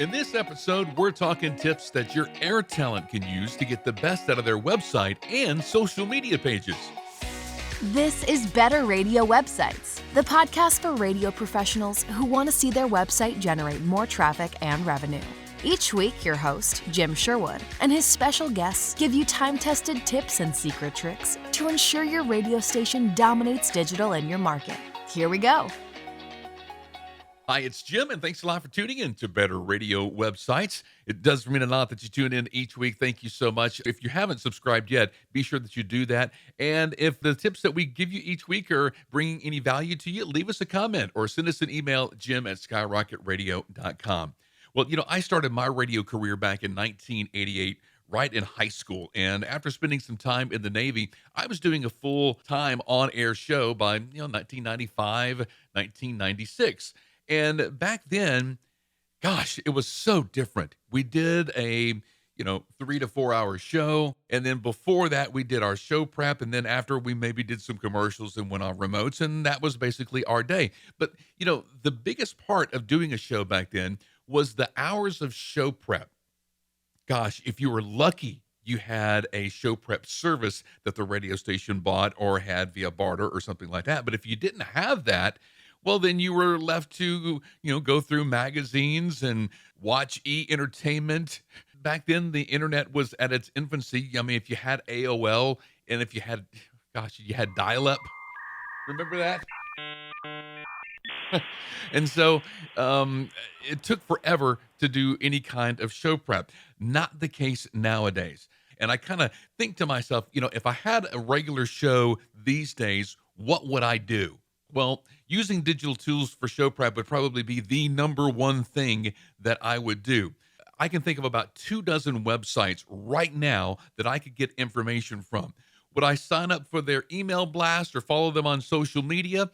In this episode, we're talking tips that your air talent can use to get the best out of their website and social media pages. This is Better Radio Websites, the podcast for radio professionals who want to see their website generate more traffic and revenue. Each week, your host, Jim Sherwood, and his special guests give you time-tested tips and secret tricks to ensure your radio station dominates digital in your market. Here we go. Hi, it's Jim, and thanks a lot for tuning in to Better Radio Websites. It does mean a lot that you tune in each week. Thank you so much. If you haven't subscribed yet, be sure that you do that. And if the tips that we give you each week are bringing any value to you, leave us a comment or send us an email, jim@skyrocketradio.com. Well, I started my radio career back in 1988, right in high school. And after spending some time in the Navy, I was doing a full-time on-air show by 1995, 1996. And back then, gosh, it was so different. We did a 3 to 4 hour show. And then before that, we did our show prep. And then after, we maybe did some commercials and went on remotes. And that was basically our day. But, the biggest part of doing a show back then was the hours of show prep. Gosh, if you were lucky, you had a show prep service that the radio station bought or had via barter or something like that. But if you didn't have that, well, then you were left to, go through magazines and watch entertainment. Back then, the internet was at its infancy. I mean, if you had AOL and if you had, you had dial-up. Remember that? And so it took forever to do any kind of show prep. Not the case nowadays. And I kind of think to myself, if I had a regular show these days, what would I do? Well, using digital tools for show prep would probably be the number one thing that I would do. I can think of about 24 websites right now that I could get information from. Would I sign up for their email blast or follow them on social media?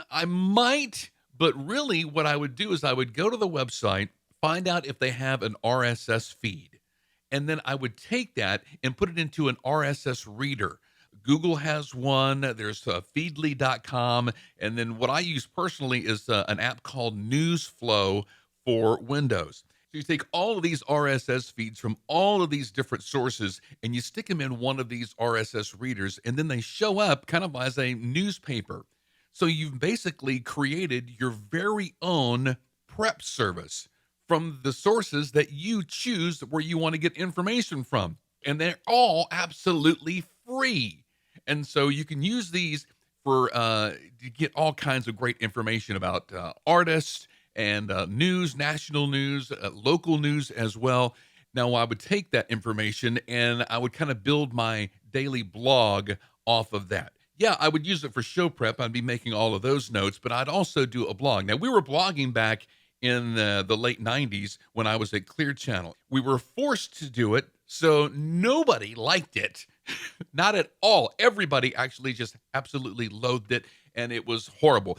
I might, but really what I would do is I would go to the website, find out if they have an RSS feed, and then I would take that and put it into an RSS reader. Google has one. There's Feedly.com. And then what I use personally is an app called Newsflow for Windows. So you take all of these RSS feeds from all of these different sources and you stick them in one of these RSS readers, and then they show up kind of as a newspaper. So you've basically created your very own prep service from the sources that you choose where you want to get information from. And they're all absolutely free. And so you can use these for to get all kinds of great information about artists and news, national news, local news as well. Now, I would take that information and I would kind of build my daily blog off of that. Yeah, I would use it for show prep. I'd be making all of those notes, but I'd also do a blog. Now, we were blogging back in the late 90s when I was at Clear Channel. We were forced to do it, so nobody liked it. Not at all. Everybody actually just absolutely loathed it, and it was horrible.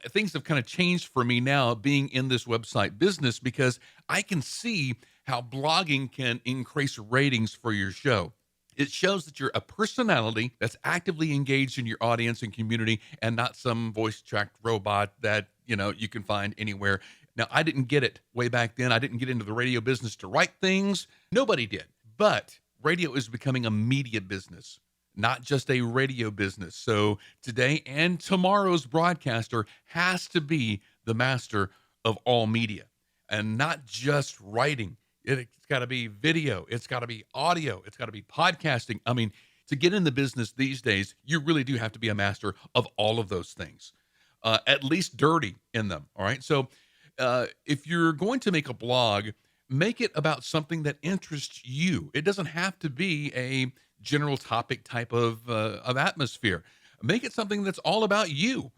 Things have kind of changed for me now being in this website business because I can see how blogging can increase ratings for your show. It shows that you're a personality that's actively engaged in your audience and community and not some voice-tracked robot that, you can find anywhere. Now, I didn't get it way back then. I didn't get into the radio business to write things. Nobody did. But radio is becoming a media business, not just a radio business. So today and tomorrow's broadcaster has to be the master of all media and not just writing. It's got to be video. It's got to be audio. It's got to be podcasting. I mean, to get in the business these days, you really do have to be a master of all of those things, at least dirty in them. All right. So if you're going to make a blog, make it about something that interests you. It doesn't have to be a general topic type of atmosphere. Make it something that's all about you.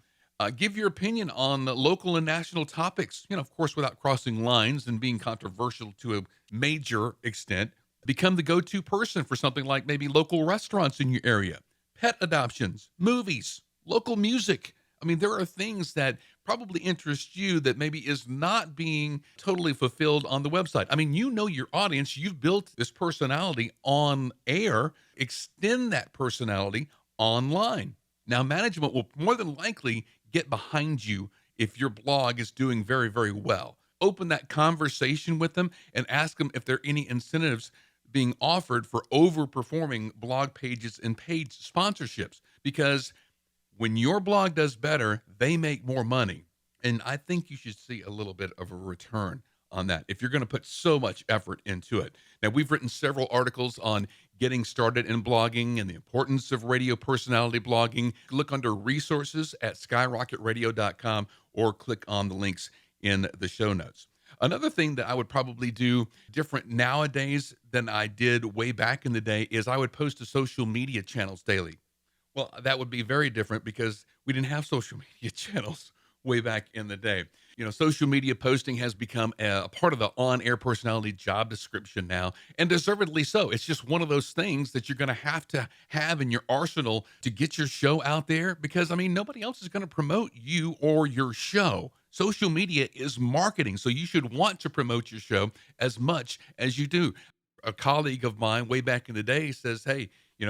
Give your opinion on the local and national topics, of course, without crossing lines and being controversial to a major extent. Become the go-to person for something like maybe local restaurants in your area, pet adoptions, movies, local music. I mean, there are things that probably interest you that maybe is not being totally fulfilled on the website. I mean, your audience, you've built this personality on air, extend that personality online. Now, management will more than likely get behind you if your blog is doing very, very well. open that conversation with them and ask them if there are any incentives being offered for overperforming blog pages and page sponsorships. Because when your blog does better, they make more money. And I think you should see a little bit of a return on that if you're going to put so much effort into it. Now, we've written several articles on getting started in blogging and the importance of radio personality blogging. Look under resources at skyrocketradio.com or click on the links in the show notes. Another thing that I would probably do different nowadays than I did way back in the day is I would post to social media channels daily. Well, that would be very different because we didn't have social media channels way back in the day. Social media posting has become a part of the on-air personality job description now, and deservedly so. It's just one of those things that you're going to have in your arsenal to get your show out there because, nobody else is going to promote you or your show. Social media is marketing, so you should want to promote your show as much as you do. A colleague of mine way back in the day says, hey,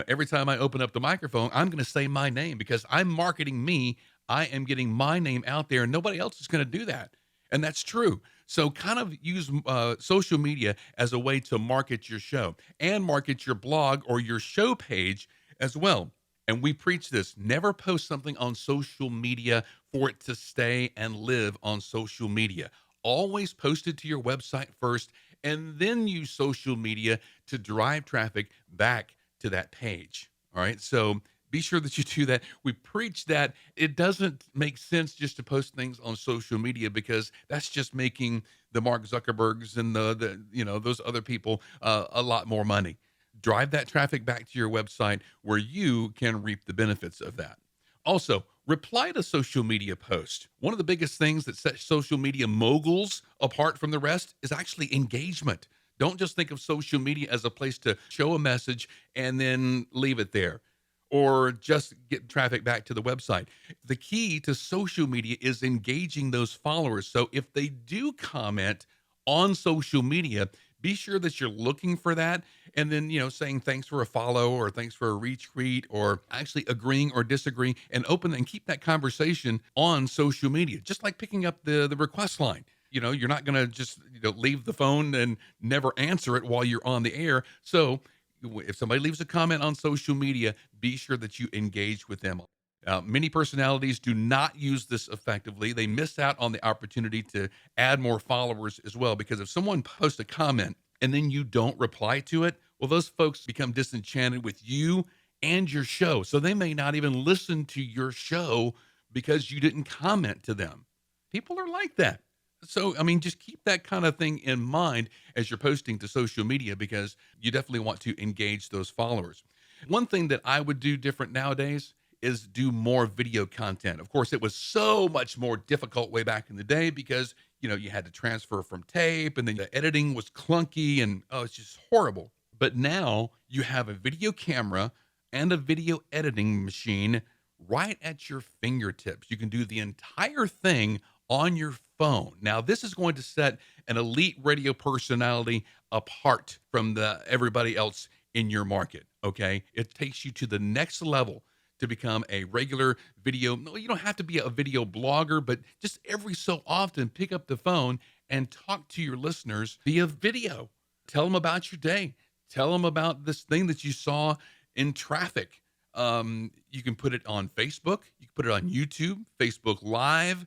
every time I open up the microphone, I'm going to say my name because I'm marketing me. I am getting my name out there, and nobody else is going to do that. And that's true. So kind of use social media as a way to market your show and market your blog or your show page as well. And we preach this: never post something on social media for it to stay and live on social media. Always post it to your website first and then use social media to drive traffic back to that page. All right. So be sure that you do that. We preach that it doesn't make sense just to post things on social media because that's just making the Mark Zuckerbergs and those other people a lot more money. Drive that traffic back to your website where you can reap the benefits of that. Also, reply to social media posts. One of the biggest things that sets social media moguls apart from the rest is actually engagement. Don't just think of social media as a place to show a message and then leave it there, or just get traffic back to the website. The key to social media is engaging those followers. So if they do comment on social media, be sure that you're looking for that and then, saying thanks for a follow or thanks for a retweet or actually agreeing or disagreeing, and open and keep that conversation on social media, just like picking up the request line. You're not going to just leave the phone and never answer it while you're on the air. So if somebody leaves a comment on social media, be sure that you engage with them. Many personalities do not use this effectively. They miss out on the opportunity to add more followers as well, because if someone posts a comment and then you don't reply to it, well, those folks become disenchanted with you and your show. So they may not even listen to your show because you didn't comment to them. People are like that. So, just keep that kind of thing in mind as you're posting to social media, because you definitely want to engage those followers. One thing that I would do different nowadays is do more video content. Of course, it was so much more difficult way back in the day because, you had to transfer from tape and then the editing was clunky and, it's just horrible. But now you have a video camera and a video editing machine right at your fingertips. You can do the entire thing on your phone. Now, this is going to set an elite radio personality apart from everybody else in your market, okay? It takes you to the next level to become a regular video. No, you don't have to be a video blogger, but just every so often pick up the phone and talk to your listeners via video. Tell them about your day. Tell them about this thing that you saw in traffic. You can put it on Facebook. You can put it on YouTube, Facebook Live,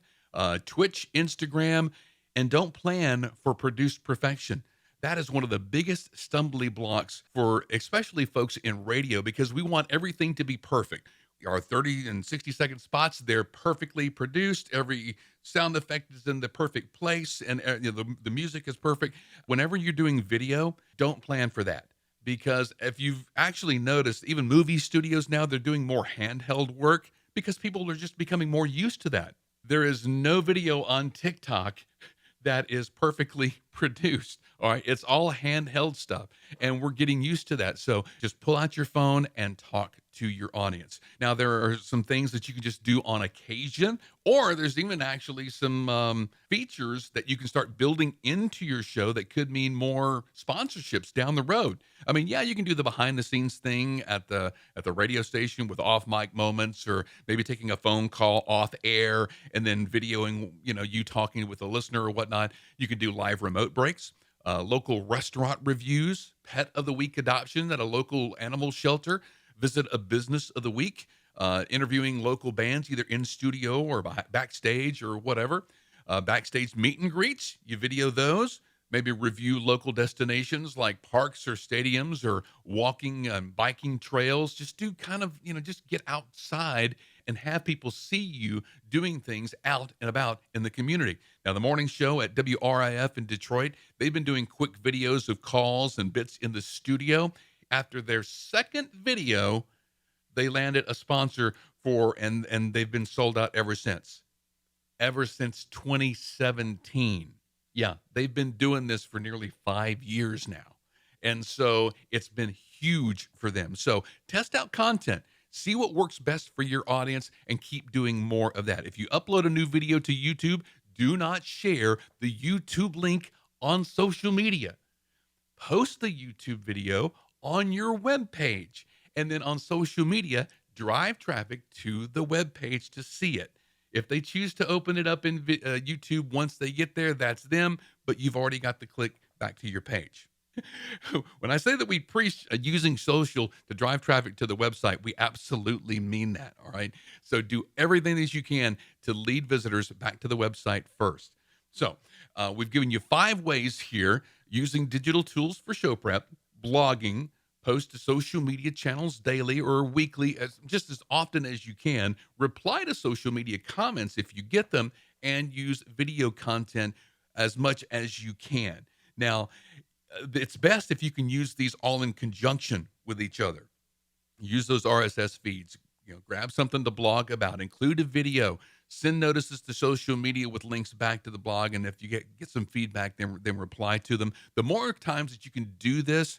Twitch, Instagram, and don't plan for produced perfection. That is one of the biggest stumbling blocks for especially folks in radio, because we want everything to be perfect. Our 30 and 60-second spots, they're perfectly produced. Every sound effect is in the perfect place, and the music is perfect. Whenever you're doing video, don't plan for that. Because if you've actually noticed, even movie studios now, they're doing more handheld work because people are just becoming more used to that. There is no video on TikTok that is perfectly produced. All right. It's all handheld stuff, and we're getting used to that. So just pull out your phone and talk to your audience. Now, there are some things that you can just do on occasion, or there's even actually some features that you can start building into your show that could mean more sponsorships down the road. I mean, yeah, you can do the behind the scenes thing at the radio station with off mic moments, or maybe taking a phone call off air and then videoing, you talking with a listener or whatnot. You can do live remote breaks, local restaurant reviews, pet of the week adoption at a local animal shelter, visit a business of the week, interviewing local bands either in studio or backstage or whatever. Backstage meet and greets, you video those. Maybe review local destinations like parks or stadiums or walking and biking trails. Just do kind of, just get outside and have people see you doing things out and about in the community. Now, the morning show at WRIF in Detroit, they've been doing quick videos of calls and bits in the studio. After their second video, they landed a sponsor and they've been sold out ever since 2017. Yeah, they've been doing this for nearly 5 years now. And so it's been huge for them. So test out content, see what works best for your audience, and keep doing more of that. If you upload a new video to YouTube, do not share the YouTube link on social media. Post the YouTube video on your web page, and then on social media, drive traffic to the web page to see it. If they choose to open it up in YouTube once they get there, that's them, but you've already got the click back to your page. When I say that we preach using social to drive traffic to the website, we absolutely mean that, all right? So do everything that you can to lead visitors back to the website first. So we've given you 5 ways here using digital tools for show prep, blogging, post to social media channels daily or weekly, just as often as you can. Reply to social media comments if you get them, and use video content as much as you can. Now, it's best if you can use these all in conjunction with each other. Use those RSS feeds. Grab something to blog about. Include a video. Send notices to social media with links back to the blog. And if you get some feedback, then reply to them. The more times that you can do this,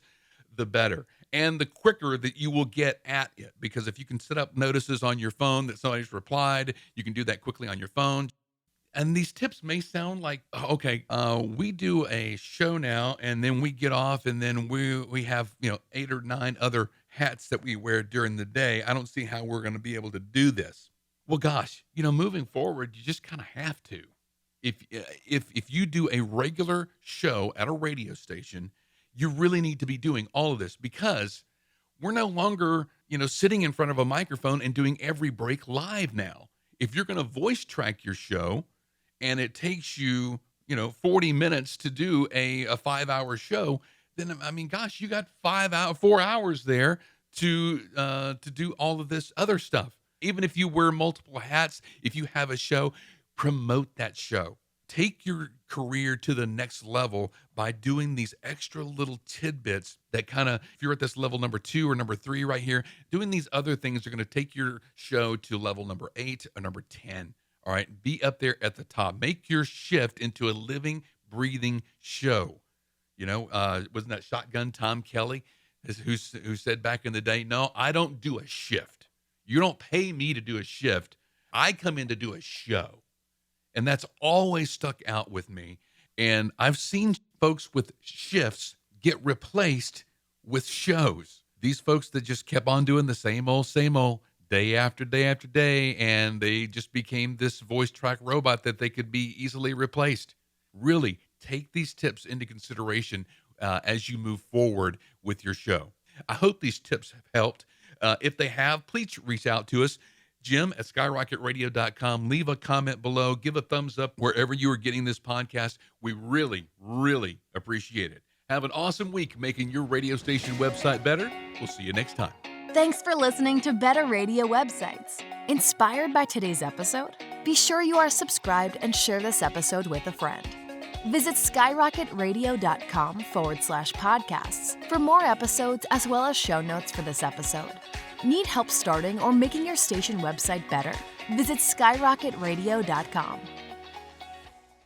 the better. And the quicker that you will get at it. Because if you can set up notices on your phone that somebody's replied, you can do that quickly on your phone. And these tips may sound like, okay, we do a show now, and then we get off, and then we have 8 or 9 other hats that we wear during the day. I don't see how we're going to be able to do this. Well, gosh, moving forward, you just kind of have to. If you do a regular show at a radio station, you really need to be doing all of this, because we're no longer, sitting in front of a microphone and doing every break live now. If you're going to voice track your show and it takes you, 40 minutes to do a 5-hour show, then, I mean, gosh, you got 4 hours there to do all of this other stuff. Even if you wear multiple hats, if you have a show, promote that show. Take your career to the next level by doing these extra little tidbits that kind of, if you're at this level number 2 or number 3 right here, doing these other things are going to take your show to level number 8 or number 10. All right. Be up there at the top. Make your shift into a living, breathing show. Wasn't that Shotgun Tom Kelly who said back in the day, no, I don't do a shift. You don't pay me to do a shift. I come in to do a show. And that's always stuck out with me. And I've seen folks with shifts get replaced with shows. These folks that just kept on doing the same old, day after day after day, and they just became this voice track robot that they could be easily replaced. Really take these tips into consideration as you move forward with your show. I hope these tips have helped. If they have, please reach out to us. Jim at skyrocketradio.com. Leave a comment below. Give a thumbs up wherever you are getting this podcast. We really, really appreciate it. Have an awesome week making your radio station website better. We'll see you next time. Thanks for listening to Better Radio Websites. Inspired by today's episode? Be sure you are subscribed and share this episode with a friend. Visit skyrocketradio.com/podcasts for more episodes as well as show notes for this episode. Need help starting or making your station website better? Visit skyrocketradio.com.